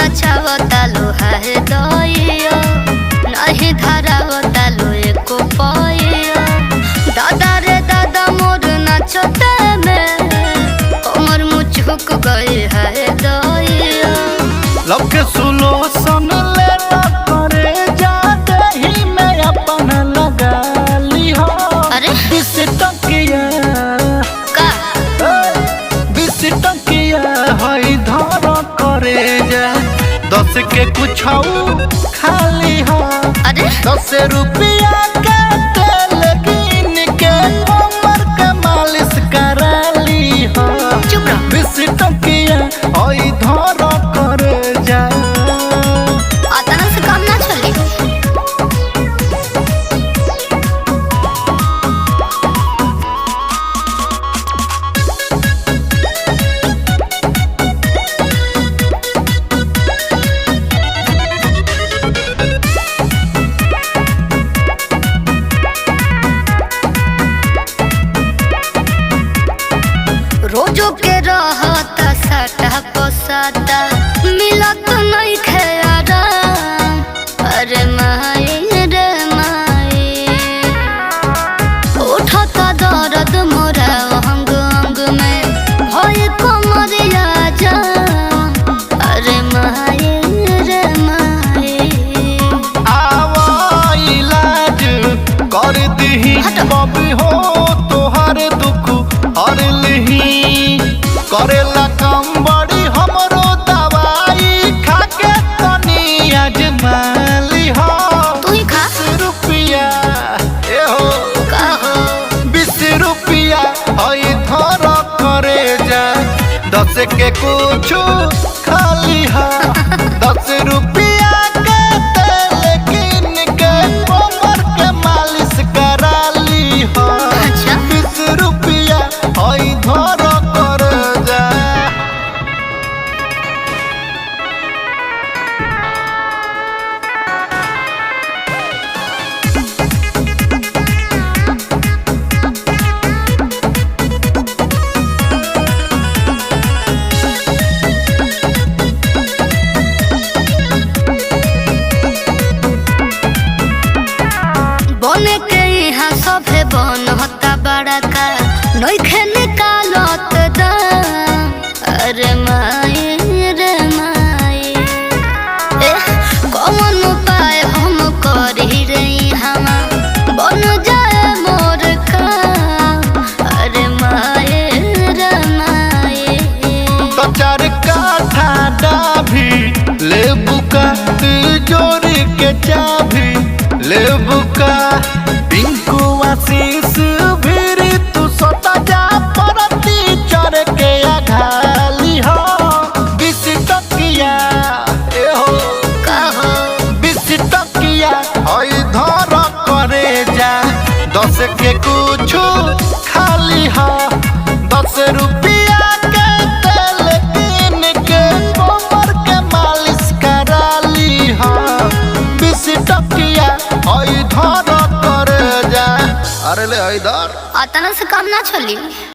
बचावता लोहाए दइयो नहीं धरावता लो एको पइयो। दादा रे दादा मोर नाचते में कमर मुचुक गई है दइयो। लव के सुलोसन लेना करे जाते ही मैं अपन लगा ली हो। अरे 20 टकिया का 20 टकिया हई धर करे जा 10 के कुछ खाली हो। अरे 10 रुपया के तेल गिन के कमर के मालिश करा ली हो। चुप रहो। 20 टकिया हई धर करे जा। अतना से काम ना चली। रोजो के रहता साटा पोसाता मिलत नहीं खेरा। अरे माई रे माई उठता दर्द मोरा अंग अंग में भय कमरिया जा। अरे माई रे माई आवा इलाज कर दही बबी हो तोहर दुख हर लिही। करेला कम बड़ी हमरो दवाई खाके तनी अजमाली हो। तू ही खा 20 रुपया ए हो कहो 20 रुपया हई धर करे जा 10 के कुछ खाली हो। 10 रुपया के तेल गिन के कमर के मालिश करा ली हो। अच्छा 20 रुपया हई धर करे जा। बने के यहाँ सभे बन होता बड़ा का नइखे निकालत दाम। अरे माई रे माई कौन उपाय हम करी रही हम बन जाए मोर काम। अरे माई रे माई तो 4 काठा डाभी लेबू का तिजोरी के चाभी लेबू का पिंकू आशीष भीर तू सता जा परती चढ़ के आघाली हो। 20 टकिया ए हो कहो 20 टकिया हई धर करे जा 10 के कुछ खाली हो। 10 रुपया के तेल गिन के कमर के मालिश करा ली हो। 20 टकिया हई धर करे जा। अरे ले हई धर अतना से काम ना चली।